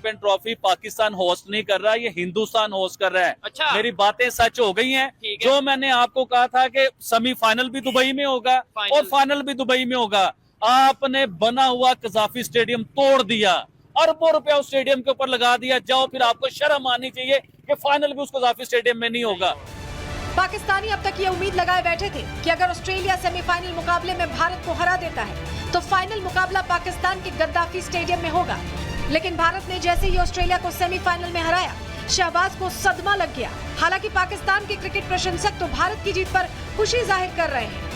Champion trophy Pakistan host नहीं कर रहा, ये हिंदुस्तान होस्ट कर रहा है। अच्छा। मेरी बातें सच हो गई हैं। जो मैंने आपको कहा था कि सेमीफाइनल भी दुबई में होगा और फाइनल भी दुबई में होगा, आपने बना हुआ कजाफी स्टेडियम तोड़ दिया, अरबों रुपया उस स्टेडियम के ऊपर लगा दिया। जाओ, फिर आपको शर्म आनी चाहिए कि फाइनल भी उस कजाफी स्टेडियम में नहीं होगा। पाकिस्तानी अब तक ये उम्मीद लगाए बैठे थे कि अगर ऑस्ट्रेलिया सेमीफाइनल मुकाबले में भारत को हरा देता है तो फाइनल मुकाबला पाकिस्तान के गद्दाफी स्टेडियम में होगा। लेकिन भारत ने जैसे ही ऑस्ट्रेलिया को सेमीफाइनल में हराया, शहबाज को सदमा लग गया। हालांकि पाकिस्तान के क्रिकेट प्रशंसक तो भारत की जीत पर खुशी जाहिर कर रहे हैं।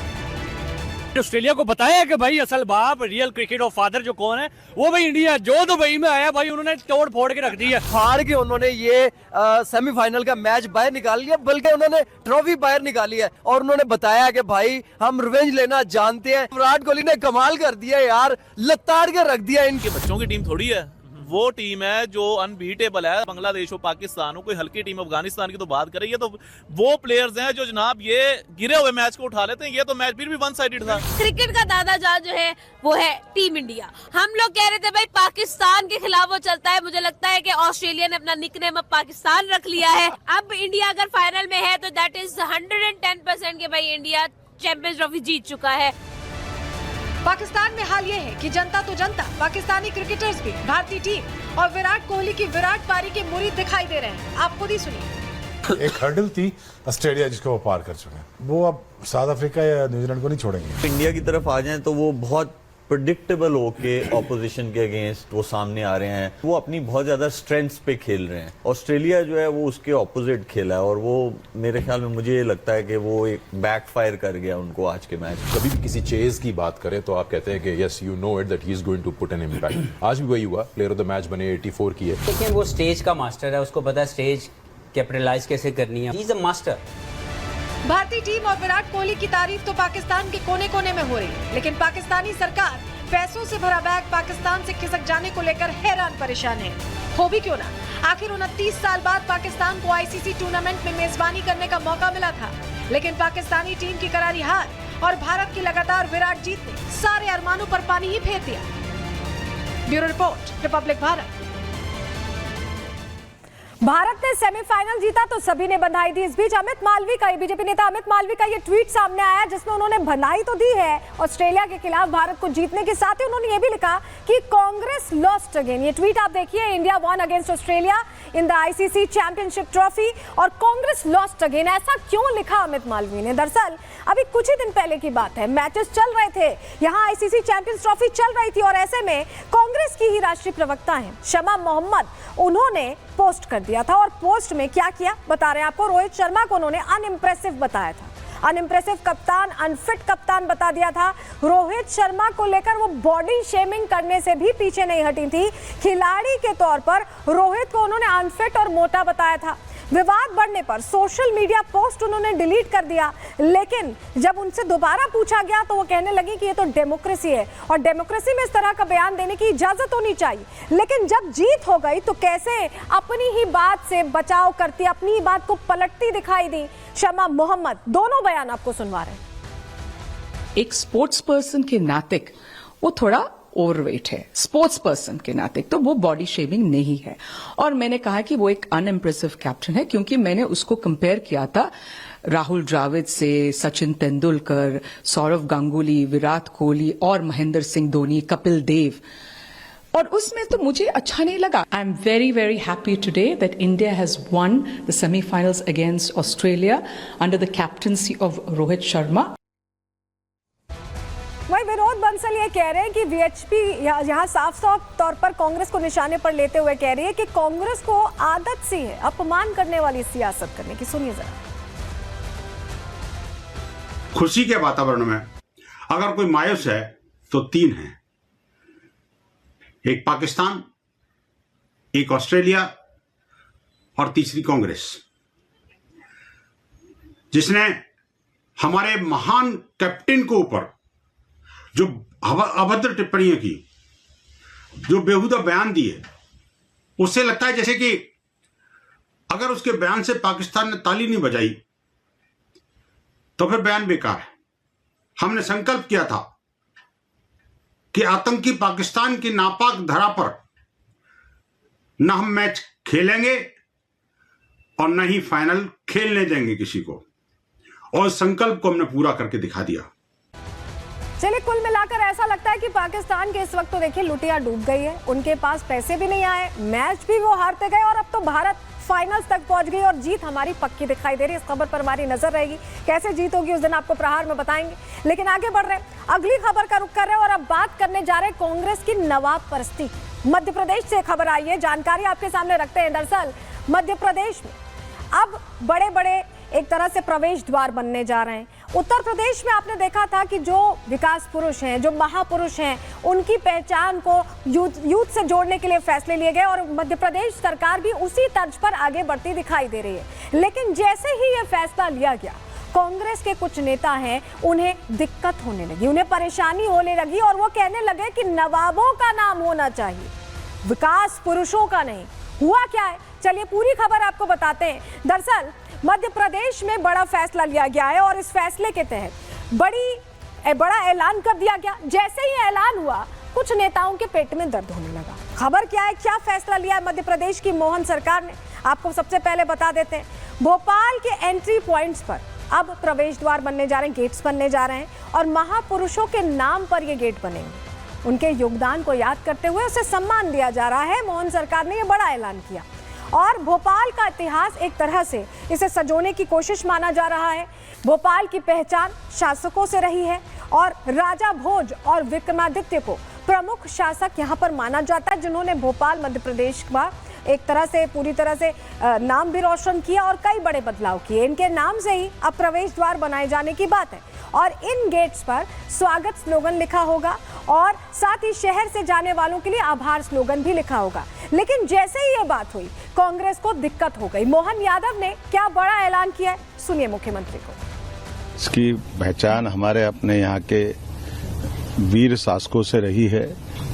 ऑस्ट्रेलिया को बताया कि भाई असल बाप रियल क्रिकेट और फादर जो कौन है वो भाई इंडिया, जो दुबई में आया भाई उन्होंने तोड़ फोड़ के रख दी है। हार के उन्होंने ये सेमीफाइनल का मैच बाहर निकाल लिया, बल्कि उन्होंने ट्रॉफी बाहर निकाली है और उन्होंने बताया कि भाई हम रिवेंज लेना जानते हैं। विराट कोहली ने कमाल कर दिया यार, लताड़ के रख दिया। इनके बच्चों की टीम थोड़ी है, वो टीम है जो अनबीटेबल है। बांग्लादेश हो, पाकिस्तान हो, कोई हल्की टीम अफगानिस्तान की तो बात करें, ये तो वो प्लेयर्स हैं जो जनाब ये गिरे हुए मैच को उठा लेते हैं। ये तो मैच फिर भी वन साइडेड था। क्रिकेट का दादाजान जो है वो है टीम इंडिया। हम लोग कह रहे थे भाई पाकिस्तान के खिलाफ वो चलता है, मुझे लगता है कि ऑस्ट्रेलिया ने अपना निकनेम अब पाकिस्तान रख लिया है। अब इंडिया अगर फाइनल में है तो दैट इज 110% के भाई इंडिया चैंपियंस ट्रॉफी जीत चुका है। पाकिस्तान में हाल ये है कि जनता तो जनता, पाकिस्तानी क्रिकेटर्स भी भारतीय टीम और विराट कोहली की विराट पारी के मुरीद दिखाई दे रहे हैं। आप खुद ही सुनिए। एक हर्डल थी ऑस्ट्रेलिया जिसको वो पार कर चुके हैं, वो अब साउथ अफ्रीका या न्यूजीलैंड को नहीं छोड़ेंगे। इंडिया की तरफ आ जाएं तो वो बहुत प्रेडिक्टेबल होके ऑपोजिशन के अगेंस्ट वो सामने आ रहे हैं। वो अपनी बहुत ज्यादा स्ट्रेंथ्स पे खेल रहे हैं। ऑस्ट्रेलिया जो है वो उसके ऑपोजिट खेला है और वो मेरे ख्याल में मुझे लगता है कि वो एक बैकफायर कर गया उनको आज के मैच। कभी भी किसी चेज की बात करें तो आप कहते हैं कि yes you know it that he is going to put an impact. आज भी वही हुआ, प्लेयर ऑफ द मैच बने 84 की है। लेकिन वो स्टेज का मास्टर है, उसको पता है स्टेज कैपिटलाइज कैसे करनी है। He is a master. भारतीय टीम और विराट कोहली की तारीफ तो पाकिस्तान के कोने कोने में हो रही है, लेकिन पाकिस्तानी सरकार पैसों से भरा बैग पाकिस्तान से खिसक जाने को लेकर हैरान परेशान है। हो भी क्यों ना, आखिर 29 साल बाद पाकिस्तान को आईसीसी टूर्नामेंट में मेजबानी करने का मौका मिला था, लेकिन पाकिस्तानी टीम की करारी हार और भारत की लगातार विराट जीत ने सारे अरमानों पर पानी ही फेर दिया। Bureau report, Republic Bharat. Bharat ने सेमीफाइनल जीता तो सभी ने बधाई दी। इस बीच अमित मालवीय का, बीजेपी नेता अमित मालवीय का ये ट्वीट सामने आया जिसमें उन्होंने बधाई तो दी है ऑस्ट्रेलिया के खिलाफ भारत को जीतने के साथ ही उन्होंने ये भी लिखा कि कांग्रेस लॉस्ट अगेन। ये ट्वीट आप देखिए, India one against Australia in the ICC championship trophy और कांग्रेस लॉस्ट अगेन। ऐसा क्यों लिखा अमित मालवीय ने? दरअसल अभी कुछ ही दिन पहले की बात है, मैचेस चल रहे थे, यहाँ आईसीसी चैंपियंस ट्रॉफी चल रही थी और ऐसे में कांग्रेस की ही राष्ट्रीय प्रवक्ता हैं शमा मोहम्मद, उन्होंने पोस्ट कर दिया था और पोस्ट में क्या किया बता रहे हैं आपको। रोहित शर्मा को उन्होंने अनइम्प्रेसिव बताया था, अनइम्प्रेसिव कप्तान, अनफिट कप्तान बता दिया था। रोहित शर्मा को लेकर वो बॉडी शेमिंग करने से भी पीछे नहीं हटी थी। खिलाड़ी के तौर पर रोहित को उन्होंने अनफिट और मोटा बताया था। विवाद बढ़ने पर सोशल मीडिया पोस्ट उन्होंने डिलीट कर दिया, लेकिन जब उनसे दोबारा पूछा गया तो वो कहने लगी कि ये तो डेमोक्रेसी है और डेमोक्रेसी में इस तरह का बयान देने की इजाजत होनी चाहिए। लेकिन जब जीत हो गई तो कैसे अपनी ही बात से बचाव करती, अपनी ही बात को पलटती दिखाई दी शमा मोहम्मद। दोनों बयान आपको सुनवा रहे हैं। एक स्पोर्ट्स पर्सन के नाते वो थोड़ा ओवरवेट है, स्पोर्ट्स पर्सन के नाते तो वो बॉडी शेमिंग नहीं है। और मैंने कहा कि वो एक अनइम्प्रेसिव कैप्टन है क्योंकि मैंने उसको कंपेयर किया था राहुल द्रविड़ से, सचिन तेंदुलकर, सौरव गांगुली, विराट कोहली और महेंद्र सिंह धोनी, कपिल देव, और उसमें तो मुझे अच्छा नहीं लगा। I am very very happy today that India has one the semifinals against Australia under the captaincy of Rohit Sharma. वहीं विनोद बंसल ये कह रहे हैं कि वीएचपी यहाँ साफ साफ तौर पर कांग्रेस को निशाने पर लेते हुए कह रही है कि कांग्रेस को आदत सी है अपमान करने वाली सियासत करने की। सुनिए जरा। खुशी के वातावरण में अगर कोई मायूस है तो तीन है, एक पाकिस्तान, एक ऑस्ट्रेलिया और तीसरी कांग्रेस, जिसने हमारे महान कैप्टन के ऊपर जो अभद्र टिप्पणियां की, जो बेहुदा बयान दिए, उससे लगता है जैसे कि अगर उसके बयान से पाकिस्तान ने ताली नहीं बजाई तो फिर बयान बेकार है। हमने संकल्प किया था कि आतंकी पाकिस्तान की नापाक धरा पर न हम मैच खेलेंगे और न ही फाइनल खेलने देंगे किसी को, और संकल्प को हमने पूरा करके दिखा दिया। चलिए, कुल मिलाकर ऐसा लगता है कि पाकिस्तान के इस वक्त तो देखिए लुटिया डूब गई है, उनके पास पैसे भी नहीं आए, मैच भी वो हारते गए और अब तो भारत फाइनल्स तक पहुंच गई और जीत हमारी पक्की दिखाई दे रही है। इस खबर पर हमारी नजर रहेगी, कैसे जीत होगी उस दिन आपको प्रहार में बताएंगे। लेकिन आगे बढ़ रहे हैं, अगली खबर का रुख कर रहे हैं और अब बात करने जा रहे हैं कांग्रेस की नवाब परस्ती। मध्य प्रदेश से खबर आई है, जानकारी आपके सामने रखते हैं। दरअसल मध्य प्रदेश में अब बड़े बड़े एक तरह से प्रवेश द्वार बनने जा रहे हैं। उत्तर प्रदेश में आपने देखा था कि जो विकास पुरुष हैं, जो महापुरुष हैं, उनकी पहचान को यूथ से जोड़ने के लिए फैसले लिए गए और मध्य प्रदेश सरकार भी उसी तर्ज पर आगे बढ़ती दिखाई दे रही है। लेकिन जैसे ही ये फैसला लिया गया, कांग्रेस के कुछ नेता हैं, उन्हें दिक्कत होने लगी, उन्हें परेशानी होने लगी और वो कहने लगे कि नवाबों का नाम होना चाहिए, विकास पुरुषों का नहीं। हुआ क्या है, चलिए पूरी खबर आपको बताते हैं। दरअसल मध्य प्रदेश में बड़ा फैसला लिया गया है और इस फैसले के तहत बड़ा ऐलान कर दिया गया। जैसे ही ऐलान हुआ, कुछ नेताओं के पेट में दर्द होने लगा। खबर क्या है, क्या फैसला लिया है मध्य प्रदेश की मोहन सरकार ने, आपको सबसे पहले बता देते हैं। भोपाल के एंट्री पॉइंट्स पर अब प्रवेश द्वार बनने जा रहे हैं, गेट्स बनने जा रहे हैं और महापुरुषों के नाम पर ये गेट बनेंगे। उनके योगदान को याद करते हुए उसे सम्मान दिया जा रहा है। मोहन सरकार ने यह बड़ा ऐलान किया और भोपाल का इतिहास एक तरह से इसे सजोने की कोशिश माना जा रहा है। भोपाल की पहचान शासकों से रही है और राजा भोज और विक्रमादित्य को प्रमुख शासक यहाँ पर माना जाता है, जिन्होंने भोपाल मध्य प्रदेश का एक तरह से पूरी तरह से नाम भी रोशन किया और कई बड़े बदलाव किए। इनके नाम से ही अब प्रवेश द्वार बनाए जाने की बात है और इन गेट्स पर स्वागत स्लोगन लिखा होगा और साथ ही शहर से जाने वालों के लिए आभार स्लोगन भी लिखा होगा। लेकिन जैसे ही ये बात हुई, कांग्रेस को दिक्कत हो गई। मोहन यादव ने क्या बड़ा ऐलान किया है, सुनिए मुख्यमंत्री को। इसकी पहचान हमारे अपने यहाँ के वीर शासकों से रही है।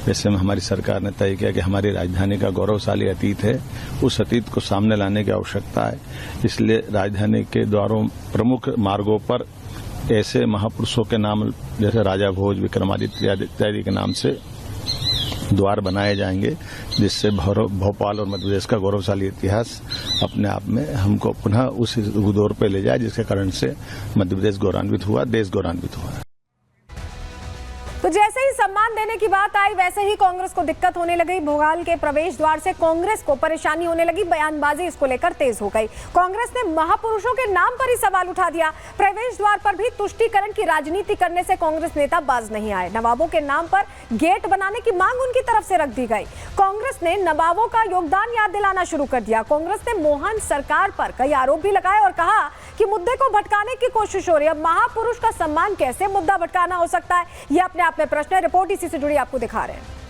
जैसे हमारी सरकार ने तय किया कि हमारी राजधानी का गौरवशाली अतीत है, उस अतीत को सामने लाने की आवश्यकता है। इसलिए राजधानी के द्वारों प्रमुख मार्गों पर ऐसे महापुरुषों के नाम जैसे राजा भोज, विक्रमादित्य इत्यादि के नाम से द्वार बनाए जाएंगे, जिससे भोपाल और मध्य प्रदेश का गौरवशाली इतिहास अपने आप में हमको पुनः उस दौर पर ले जाए, जिसके कारण से मध्य प्रदेश गौरवान्वित हुआ, देश गौरवान्वित हुआ। तो जैसे ही सम्मान देने की बात आई, वैसे ही कांग्रेस को दिक्कत होने लगी। भोपाल के प्रवेश द्वार से कांग्रेस को परेशानी होने लगी, बयानबाजी इसको लेकर तेज हो गई। कांग्रेस ने महापुरुषों के नाम पर ही सवाल उठा दिया। प्रवेश द्वार पर भी तुष्टीकरण की राजनीति करने से कांग्रेस नेता बाज नहीं आए। नवाबों के नाम पर गेट बनाने की मांग उनकी तरफ से रख दी गई। कांग्रेस ने नवाबों का योगदान याद दिलाना शुरू कर दिया। कांग्रेस ने मोहन सरकार पर कई आरोप भी लगाए और कहा कि मुद्दे को भटकाने की कोशिश हो रही है। महापुरुष का सम्मान कैसे मुद्दा भटकाना हो सकता है, यह अपने आप में प्रश्न है। रिपोर्ट इसी से जुड़ी आपको दिखा रहे हैं।